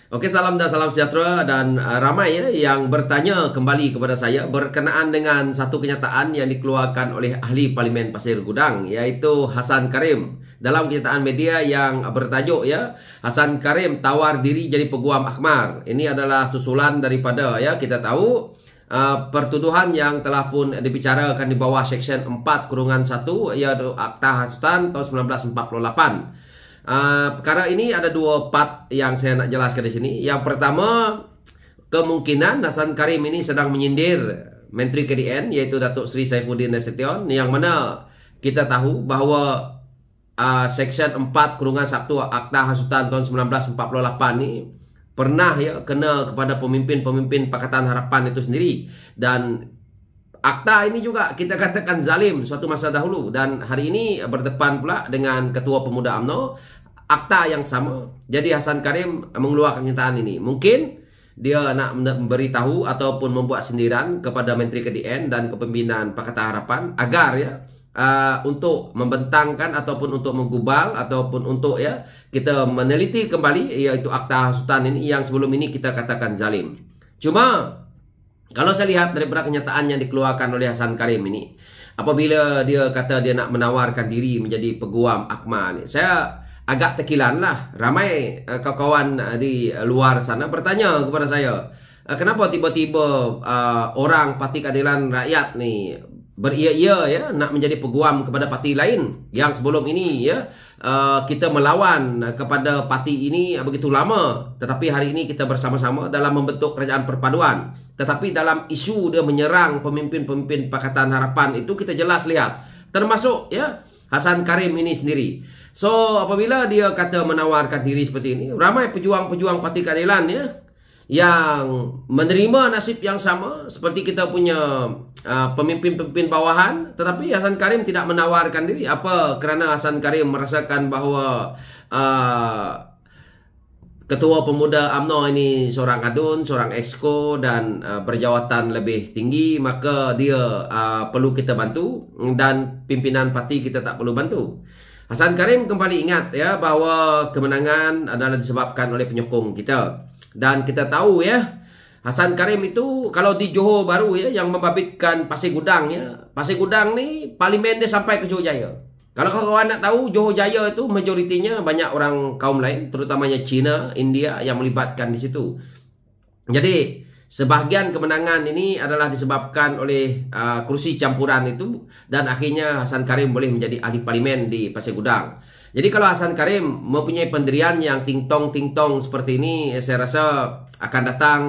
Oke, salam dan salam sejahtera dan ramai ya yang bertanya kembali kepada saya berkenaan dengan satu kenyataan yang dikeluarkan oleh ahli Parlimen Pasir Gudang, yaitu Hassan Karim. Dalam kenyataan media yang bertajuk ya, Hassan Karim tawar diri jadi peguam Akhmar. Ini adalah susulan daripada ya kita tahu pertuduhan yang telah pun dibicarakan di bawah Seksyen 4-1 yaitu Akta Hasutan tahun 1948. Perkara ini ada dua part yang saya nak jelaskan di sini. Yang pertama, kemungkinan Hassan Karim ini sedang menyindir Menteri KDN yaitu Datuk Seri Saifuddin Nasution, yang mana kita tahu bahawa Seksyen 4-1 Akta Hasutan tahun 1948 ni pernah ya kena kepada pemimpin-pemimpin Pakatan Harapan itu sendiri, dan akta ini juga kita katakan zalim suatu masa dahulu, dan hari ini berdepan pula dengan Ketua Pemuda UMNO akta yang sama. Jadi Hassan Karim mengeluarkan kenyataan ini. Mungkin dia nak memberitahu ataupun membuat sindiran kepada Menteri KDN dan kepimpinan Pakatan Harapan agar ya untuk membentangkan ataupun untuk menggubal ataupun untuk ya kita meneliti kembali yaitu akta hasutan ini yang sebelum ini kita katakan zalim. Cuma kalau saya lihat daripada kenyataan yang dikeluarkan oleh Hassan Karim ini, apabila dia kata dia nak menawarkan diri menjadi peguam Akhmar ni, saya agak tekilan lah. Ramai kawan-kawan di luar sana bertanya kepada saya, kenapa tiba-tiba orang Parti Keadilan Rakyat ni beria-ia ya nak menjadi peguam kepada parti lain yang sebelum ini ya kita melawan kepada parti ini begitu lama, tetapi hari ini kita bersama-sama dalam membentuk kerajaan perpaduan. Tetapi dalam isu dia menyerang pemimpin-pemimpin Pakatan Harapan itu kita jelas lihat, termasuk ya Hassan Karim ini sendiri. So apabila dia kata menawarkan diri seperti ini, ramai pejuang-pejuang Parti Keadilan ya yang menerima nasib yang sama seperti kita punya pemimpin-pemimpin bawahan, tetapi Hassan Karim tidak menawarkan diri. Apa kerana Hassan Karim merasakan bahawa Ketua Pemuda UMNO ini seorang adun, seorang exco dan berjawatan lebih tinggi, maka dia perlu kita bantu dan pimpinan parti kita tak perlu bantu. Hassan Karim kembali ingat ya bahawa kemenangan adalah disebabkan oleh penyokong kita. Dan kita tahu ya, Hassan Karim itu kalau di Johor Bahru ya yang membabitkan Pasir Gudang ya. Pasir Gudang ni parlimen dia sampai ke Johor Jaya. Kalau kawan nak tahu, Johor Jaya itu majoritinya banyak orang kaum lain, terutamanya China, India yang melibatkan di situ. Jadi sebahagian kemenangan ini adalah disebabkan oleh kursi campuran itu, dan akhirnya Hassan Karim boleh menjadi ahli parlimen di Pasir Gudang. Jadi kalau Hassan Karim mempunyai pendirian yang ting-tong seperti ini, saya rasa akan datang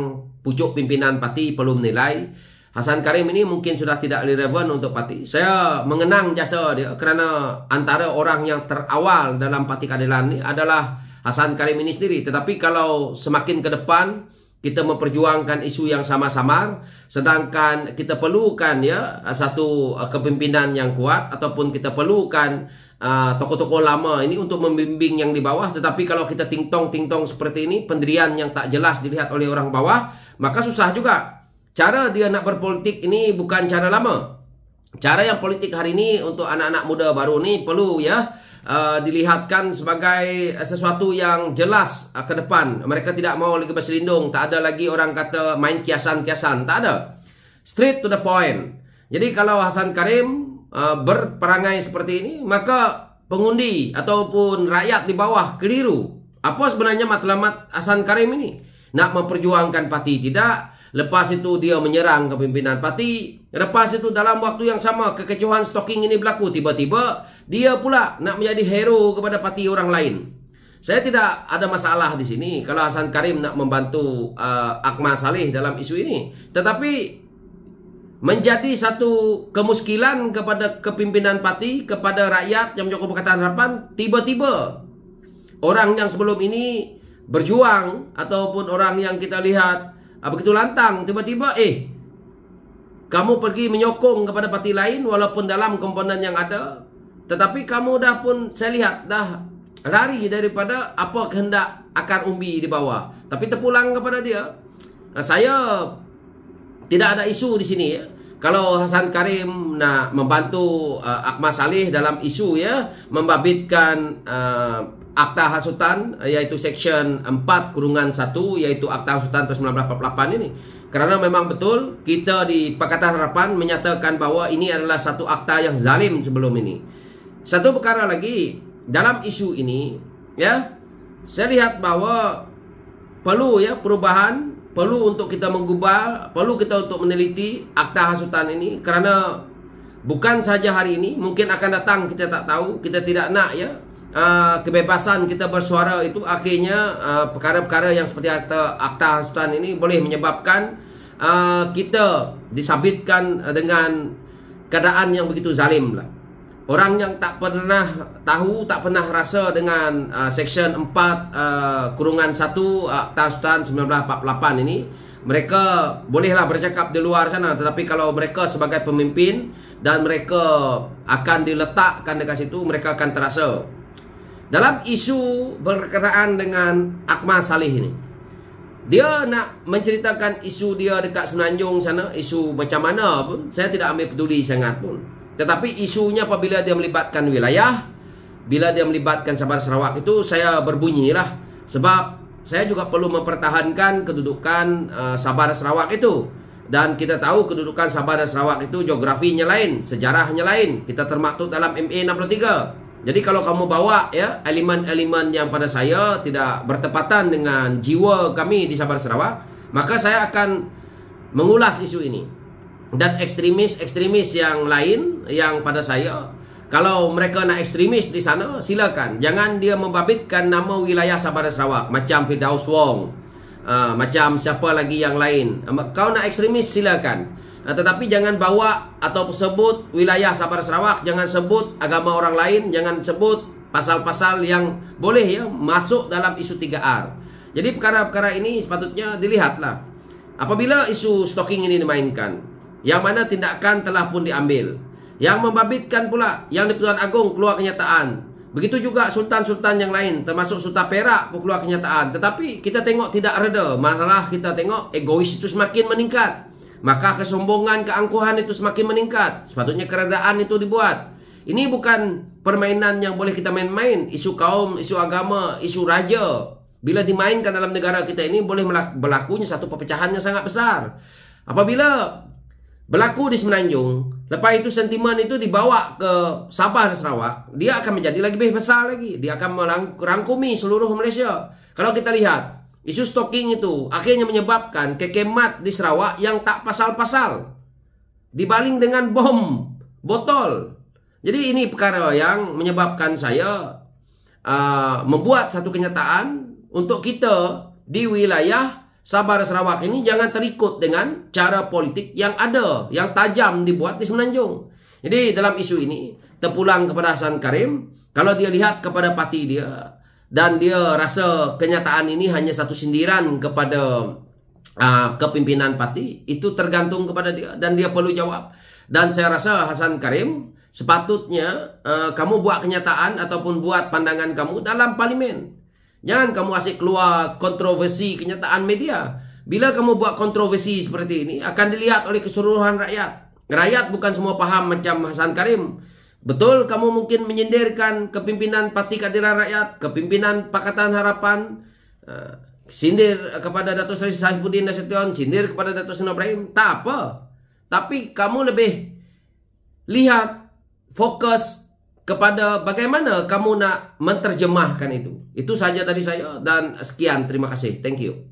pucuk pimpinan parti perlu menilai Hassan Karim ini mungkin sudah tidak relevan untuk parti. Saya mengenang jasa dia kerana antara orang yang terawal dalam Parti Keadilan ini adalah Hassan Karim ini sendiri. Tetapi kalau semakin ke depan kita memperjuangkan isu yang sama-sama, sedangkan kita perlukan ya satu kepimpinan yang kuat ataupun kita perlukan tokoh-tokoh lama ini untuk membimbing yang di bawah. Tetapi kalau kita ting-tong seperti ini, pendirian yang tak jelas dilihat oleh orang bawah, maka susah juga. Cara dia nak berpolitik ini bukan cara lama. Cara yang politik hari ini untuk anak-anak muda baru ni perlu ya dilihatkan sebagai sesuatu yang jelas ke depan. Mereka tidak mau lagi berselindung. Tak ada lagi orang kata main kiasan-kiasan. Tak ada. Straight to the point. Jadi kalau Hassan Karim berperangai seperti ini, maka pengundi ataupun rakyat di bawah keliru. Apa sebenarnya matlamat Hassan Karim ini? Nak memperjuangkan parti tidak, lepas itu dia menyerang kepimpinan parti, lepas itu dalam waktu yang sama kekecohan stalking ini berlaku, tiba-tiba dia pula nak menjadi hero kepada parti orang lain. Saya tidak ada masalah di sini kalau Hassan Karim nak membantu Ahmad Saleh dalam isu ini, tetapi menjadi satu kemuskilan kepada kepimpinan parti, kepada rakyat yang menyokong Pakatan Harapan, tiba-tiba orang yang sebelum ini berjuang ataupun orang yang kita lihat begitu lantang, tiba-tiba kamu pergi menyokong kepada parti lain walaupun dalam komponen yang ada, tetapi kamu dah pun saya lihat dah lari daripada apa kehendak akar umbi di bawah. Tapi terpulang kepada dia. Saya tidak ada isu di sini ya. Kalau Hassan Karim nak membantu Ahmad Saleh dalam isu ya membabitkan akta hasutan, yaitu Section 4/1, yaitu akta hasutan tahun 1948 ini. Karena memang betul kita di Pakatan Harapan menyatakan bahwa ini adalah satu akta yang zalim sebelum ini. Satu perkara lagi dalam isu ini, ya, saya lihat bahwa perlu ya perubahan, perlu untuk kita menggubal, perlu kita untuk meneliti akta hasutan ini, karena bukan saja hari ini, mungkin akan datang kita tak tahu, kita tidak nak ya kebebasan kita bersuara itu akhirnya perkara-perkara yang seperti akta hasutan ini boleh menyebabkan kita disabitkan dengan keadaan yang begitu zalim lah. Orang yang tak pernah tahu, tak pernah rasa dengan Section 4/1 akta hasutan 1948 ini, mereka bolehlah bercakap di luar sana, tetapi kalau mereka sebagai pemimpin dan mereka akan diletakkan dekat situ, mereka akan terasa. Dalam isu berkenaan dengan Akmal Saleh ini, dia nak menceritakan isu dia dekat Semenanjung sana, isu macam mana pun, saya tidak ambil peduli sangat pun. Tetapi isunya apabila dia melibatkan wilayah, bila dia melibatkan Sabah Sarawak itu, saya berbunyilah. Sebab saya juga perlu mempertahankan kedudukan Sabah Sarawak itu. Dan kita tahu kedudukan Sabah dan Sarawak itu geografinya lain, sejarahnya lain. Kita termaktub dalam MA 63. Jadi kalau kamu bawa ya elemen-elemen yang pada saya tidak bertepatan dengan jiwa kami di Sabah Sarawak, maka saya akan mengulas isu ini. Dan ekstremis-ekstremis yang lain yang pada saya, kalau mereka nak ekstremis di sana, silakan. Jangan dia membabitkan nama wilayah Sabah dan Sarawak macam Firdaus Wong, macam siapa lagi yang lain. Kau nak ekstremis silakan. Tetapi jangan bawa atau sebut wilayah Sabah Sarawak, jangan sebut agama orang lain, jangan sebut pasal-pasal yang boleh ya masuk dalam isu 3R. Jadi perkara-perkara ini sepatutnya dilihatlah. Apabila isu stalking ini dimainkan, yang mana tindakan telah pun diambil, yang membabitkan pula yang di-Pertuan Agong keluar kenyataan. Begitu juga sultan-sultan yang lain, termasuk Sultan Perak pun keluar kenyataan. Tetapi kita tengok tidak reda. Masalah kita tengok egois itu semakin meningkat. Maka kesombongan, keangkuhan itu semakin meningkat. Sepatutnya keredaan itu dibuat. Ini bukan permainan yang boleh kita main-main. Isu kaum, isu agama, isu raja, bila dimainkan dalam negara kita ini, boleh berlakunya satu perpecahan yang sangat besar. Apabila berlaku di Semenanjung, lepas itu sentimen itu dibawa ke Sabah dan Sarawak, dia akan menjadi lebih besar lagi. Dia akan merangkumi seluruh Malaysia. Kalau kita lihat, isu stalking itu akhirnya menyebabkan kekemat di Sarawak yang tak pasal-pasal dibaling dengan bom botol. Jadi ini perkara yang menyebabkan saya membuat satu kenyataan untuk kita di wilayah Sabah dan Sarawak ini jangan terikut dengan cara politik yang ada, yang tajam dibuat di Semenanjung. Jadi dalam isu ini terpulang kepada Hasan Karim, kalau dia lihat kepada parti dia dan dia rasa kenyataan ini hanya satu sindiran kepada kepimpinan parti, itu tergantung kepada dia dan dia perlu jawab. Dan saya rasa Hasan Karim sepatutnya kamu buat kenyataan ataupun buat pandangan kamu dalam parlimen. Jangan kamu asyik keluar kontroversi kenyataan media. Bila kamu buat kontroversi seperti ini, akan dilihat oleh keseluruhan rakyat. Rakyat bukan semua faham macam Hasan Karim. Betul, kamu mungkin menyindirkan kepimpinan Parti Keadilan Rakyat, kepimpinan Pakatan Harapan, sindir kepada Datuk Seri Saifuddin Nasution, sindir kepada Datuk Seri Ibrahim, tak apa. Tapi kamu lebih lihat, fokus kepada bagaimana kamu nak menterjemahkan itu. Itu saja dari saya dan sekian, terima kasih. Thank you.